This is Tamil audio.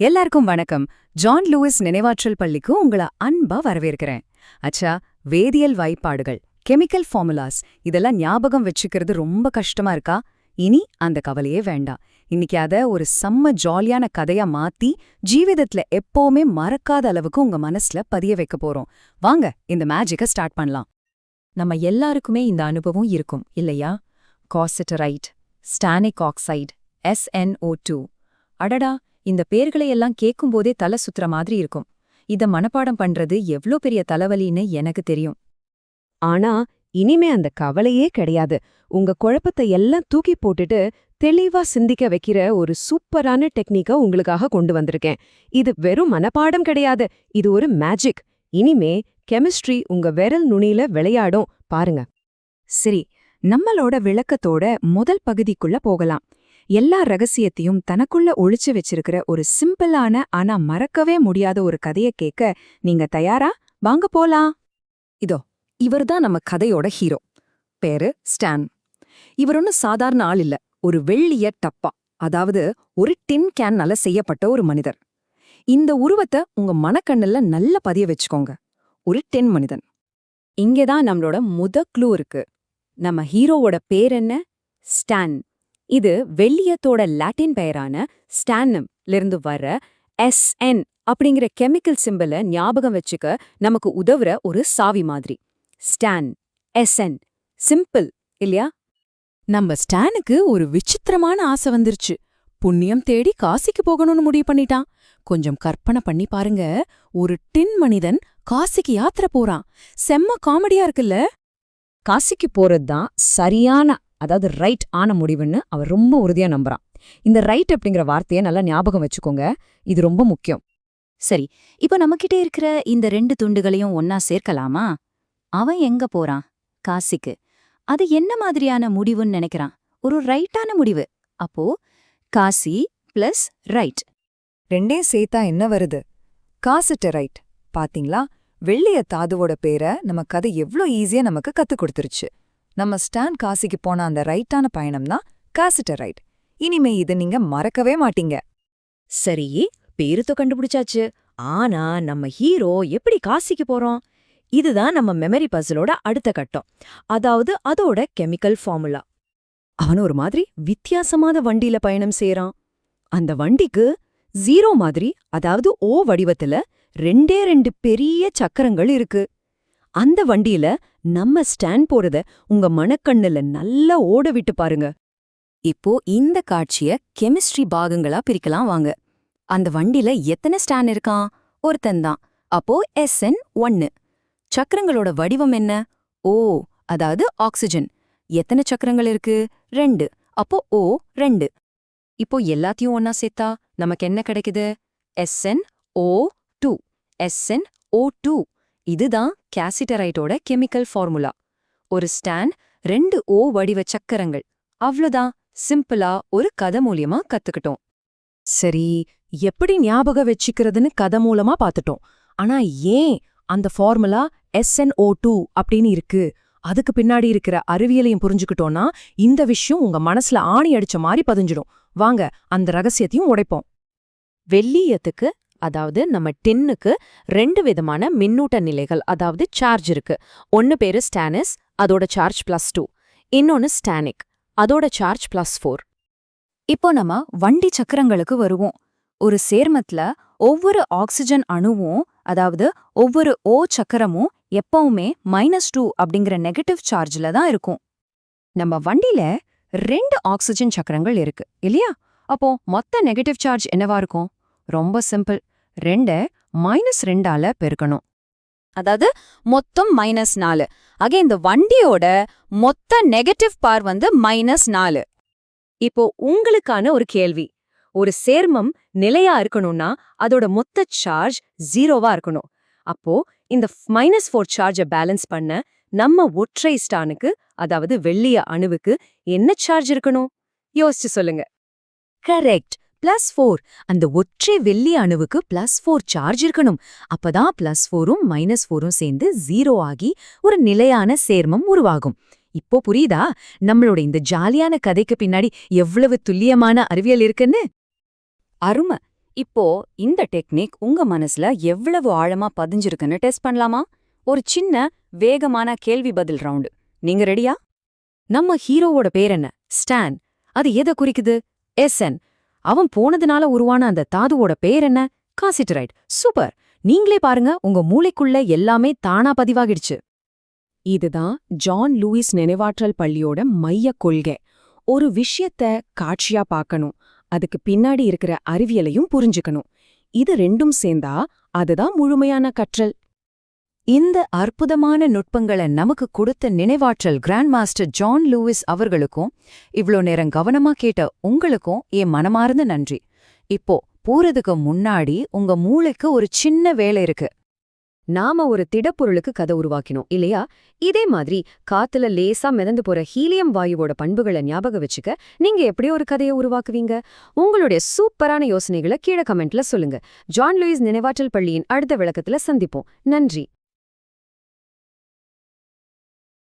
எல்லாருக்கும் வணக்கம். ஜான் லூயிஸ் நினைவாற்றல் பள்ளிக்கு உங்கள அன்பா வரவேற்கிறேன். அச்சா, வேதியியல் வாய்ப்பாடுகள், கெமிக்கல் ஃபார்முலாஸ் இதெல்லாம் ஞாபகம் வச்சுக்கிறது ரொம்ப கஷ்டமா இருக்கா? இனி அந்த கவலையே வேண்டாம். இன்னைக்கு அத ஒரு செம்ம ஜாலியான கதையா மாத்தி ஜீவிதத்துல எப்பவுமே மறக்காத அளவுக்கு உங்க மனசுல பதிய வைக்க போறோம். வாங்க இந்த மேஜிக்க ஸ்டார்ட் பண்ணலாம். நம்ம எல்லாருக்குமே இந்த அனுபவம் இருக்கும் இல்லையா? காசிட்டரைட், ஸ்டானிக் ஆக்சைடு, SnO2. அடடா, இந்த பேர்களையெல்லாம் கேட்கும்போதே தலை சுத்துற மாதிரி இருக்கும். இத மனப்பாடம் பண்றது எவ்ளோ பெரிய தலைவலின்னு எனக்கு தெரியும். ஆனா இனிமே அந்த கவலையே கிடையாது. உங்க குழப்பத்தை எல்லாம் தூக்கி போட்டுட்டு தெளிவா சிந்திக்க வைக்கிற ஒரு சூப்பரான டெக்னிக்க உங்களுக்காக கொண்டு வந்திருக்கேன். இது வெறும் மனப்பாடம் கிடையாது, இது ஒரு மேஜிக். இனிமே கெமிஸ்ட்ரி உங்க விரல் நுனியில விளையாடும், பாருங்க. சரி, நம்மளோட விளக்கத்தோட முதல் பகுதிக்குள்ள போகலாம். எல்லா ரகசியத்தையும் தனக்குள்ள ஒளிச்சு வச்சிருக்கிற ஒரு சிம்பிளான ஆனா மறக்கவே முடியாத ஒரு கதைய கேட்க நீங்க தயாரா? வாங்க போலாம். இதோ இவர்தான் நம்ம கதையோட ஹீரோ. பேரு ஸ்டான். இவர் ஒன்னும் சாதாரண ஆள் இல்ல, ஒரு வெள்ளிய டப்பா, அதாவது ஒரு டின் கேன்னால செய்யப்பட்ட ஒரு மனிதர். இந்த உருவத்தை உங்க மனக்கண்ணுல நல்ல பதிய வச்சுக்கோங்க. ஒரு டின் மனிதன். இங்கதான் நம்மளோட க்ளூ இருக்கு. நம்ம ஹீரோவோட பேர் என்ன? ஸ்டான். இது வெள்ளியத்தோட லாட்டின் பெயரான ஸ்டான்னம்லிருந்து வர Sn அப்படிங்கிற கெமிக்கல் சிம்பலை ஞாபகம் வச்சுக்க நமக்கு உதவுற ஒரு சாவி மாதிரி. ஸ்டான், Sn, சிம்பிள் இல்லையா? நம்ம ஸ்டானுக்கு ஒரு விசித்திரமான ஆசை வந்துருச்சு. புண்ணியம் தேடி காசிக்கு போகணும்னு முடிவு பண்ணிட்டான். கொஞ்சம் கற்பனை பண்ணி பாருங்க, ஒரு டின் மனிதன் காசிக்கு யாத்திரை போறான். செம்ம காமெடியா இருக்குல்ல? காசிக்கு போறதுதான் சரியான, அதாவது ரைட் ஆன முடிவுன்னு அவர் ரொம்ப உறுதியா நம்புறான். இந்த ரைட் அப்படிங்கிற வார்த்தையை நல்லா ஞாபகம் வச்சுக்கோங்க, இது ரொம்ப முக்கியம். சரி, இப்ப நம்மகிட்ட இருக்கிற இந்த 2 துண்டுகளையும் ஒன்னா சேர்க்கலாமா? அவன் எங்க போறான்? காசிக்கு. அது என்ன மாதிரியான முடிவுன்னு நினைக்கிறான்? ஒரு ரைட்டான முடிவு. அப்போ காசி பிளஸ் ரைட். ரெண்டையும் சேர்த்தா என்ன வருது? காசிட்டரைட். பாத்தீங்களா? வெள்ளிய தாதுவோட பேரை நம்ம கதை எவ்ளோ ஈஸியா நமக்கு கத்துக் கொடுத்துருச்சு. நம்ம ஸ்டான் காசிக்கு போன அந்த ரைட்டான பயணம் தான் காசிட்டரைட். இனிமே இதை நீங்க மறக்கவே மாட்டீங்க. சரி, பேருத்த கண்டுபிடிச்சாச்சு. ஆனா நம்ம ஹீரோ எப்படி காசிக்கு போறோம்? இதுதான் நம்ம மெமரி பசிலோட அடுத்த கட்டம், அதாவது அதோட கெமிக்கல் ஃபார்முலா. அவன் ஒரு மாதிரி வித்தியாசமான வண்டியில பயணம் செய்யறான். அந்த வண்டிக்கு 0 மாதிரி, அதாவது O வடிவத்துல 2 பெரிய சக்கரங்கள் இருக்கு. அந்த வண்டியில நம்ம ஸ்டான் போறத உங்க மனக்கண்ணுல நல்லா ஓட விட்டு பாருங்க. இப்போ இந்த காட்சிய கெமிஸ்ட்ரி பாகங்களா பிரிக்கலாம் வாங்க. அந்த வண்டில எத்தனை ஸ்டான் இருக்கான்? ஒருத்தன்தான். அப்போ Sn1. சக்கரங்களோட வடிவம் என்ன? O, அதாவது ஆக்சிஜன். எத்தனை சக்கரங்கள் இருக்கு? 2. அப்போ O2. இப்போ எல்லாத்தையும் ஒன்னா சேர்த்தா நமக்கு என்ன கிடைக்குது? SnO2. SnO2. இதுதான் காசிட்டரைட்டோட கெமிக்கல் ஃபார்முலா. ஒரு ஸ்டான், 2 O வடிவ சக்கரங்கள். அவ்வளோதான், சிம்பிளா ஒரு கதை மூலியமா கத்துக்கிட்டோம். சரி, எப்படி ஞாபகம் வச்சுக்கிறதுன்னு கதை மூலமா பார்த்துட்டோம். ஆனா ஏன் அந்த ஃபார்முலா SnO2 அப்படின்னு இருக்கு? அதுக்கு பின்னாடி இருக்கிற அறிவியலையும் புரிஞ்சுக்கிட்டோம்னா இந்த விஷயம் உங்க மனசுல ஆணி அடிச்ச மாதிரி பதிஞ்சிடும். வாங்க அந்த ரகசியத்தையும் உடைப்போம். வெள்ளீயத்துக்கு, அதாவது நம்ம டின்னுக்கு 2 விதமான மின்னூட்ட நிலைகள், அதாவது சார்ஜ் இருக்கு. ஒன்னு பேரு ஸ்டானிஸ், அதோட சார்ஜ் +2. இன்னொன்னு ஸ்டானிக், அதோட சார்ஜ் +4. இப்போ நம்ம வண்டி சக்கரங்களுக்கு வருவோம். ஒரு சேர்மத்துல ஒவ்வொரு ஆக்சிஜன் அணுவும், அதாவது ஒவ்வொரு O சக்கரமும் எப்பவுமே -2 அப்படிங்கிற நெகட்டிவ் சார்ஜ்ல தான் இருக்கும். நம்ம வண்டியில 2 ஆக்சிஜன் சக்கரங்கள் இருக்கு இல்லையா? அப்போ மொத்த நெகட்டிவ் சார்ஜ் என்னவா இருக்கும்? ரொம்ப சிம்பிள், 2 -2ஆல பெருக்கணும். அதாவது மொத்தம் -4. ஆக இந்த வண்டியோட மொத்த நெகட்டிவ் பார் வந்து -4. இப்போ உங்களுக்கான ஒரு கேள்வி. ஒரு சேர்மம் நிலையா இருக்கணும்னா அதோட மொத்த சார்ஜ் 0வா இருக்கணும். அப்போ இந்த -4 சார்ஜை பேலன்ஸ் பண்ண நம்ம ஒற்றை ஸ்டானுக்கு, அதாவது வெள்ளிய அணுவுக்கு என்ன சார்ஜ் இருக்கணும்? யோசிச்சு சொல்லுங்க. கரெக்ட், +4. அந்த ஒற்றை வெள்ளி அணுவுக்கு +4 சார்ஜ் இருக்கணும். அப்பதான் +4ம் -4ம் சேர்ந்து 0 ஆகி ஒரு நிலையான சேர்மம் உருவாகும். இப்போ புரியுதா நம்மளோட இந்த ஜாலியான கதைக்கு பின்னாடி எவ்வளவு துல்லியமான அறிவியல் இருக்குன்னு? அருமை. இப்போ இந்த டெக்னிக் உங்க மனசுல எவ்வளவு ஆழமா பதிஞ்சிருக்குன்னு டெஸ்ட் பண்ணலாமா? ஒரு சின்ன வேகமான கேள்வி பதில் ரவுண்டு. நீங்க ரெடியா? நம்ம ஹீரோவோட பேர் என்ன? ஸ்டான். அது எதை குறிக்குது? SN. அவன் போனதுனால உருவான அந்த தாதுவோட பேர் என்ன? காசிட்டரைட். சூப்பர். நீங்களே பாருங்க, உங்க மூளைக்குள்ள எல்லாமே தானா பதிவாகிடுச்சு. இதுதான் ஜான் லூயிஸ் நினைவாற்றல் பள்ளியோட மையக் கொள்கை. ஒரு விஷயத்த காட்சியா பார்க்கணும், அதுக்கு பின்னாடி இருக்கிற அறிவியலையும் புரிஞ்சுக்கணும். இது ரெண்டும் சேர்ந்தா அதுதான் முழுமையான கற்றல். இந்த அற்புதமான நுட்பங்களை நமக்கு கொடுத்த நினைவாற்றல் கிராண்ட் மாஸ்டர் ஜான் லூயிஸ் அவர்களுக்கும் இவ்ளோ நேரம் கவனமா கேட்ட உங்களுக்கும் என் மனமார்ந்த நன்றி. இப்போ போறதுக்கு முன்னாடி உங்க மூளைக்கு ஒரு சின்ன வேலை இருக்கு. நாம ஒரு திடப்பொருளுக்கு கதை உருவாக்கினோம் இல்லையா? இதே மாதிரி காத்துல லேசா மிதந்து போற ஹீலியம் வாயுவோட பண்புகளை ஞாபகம் வச்சுக்க நீங்க எப்படி ஒரு கதையை உருவாக்குவீங்க? உங்களுடைய சூப்பரான யோசனைகளை கீழே கமெண்ட்ல சொல்லுங்க. ஜான் லூயிஸ் நினைவாற்றல் பள்ளியின் அடுத்த விளக்கத்துல சந்திப்போம். நன்றி.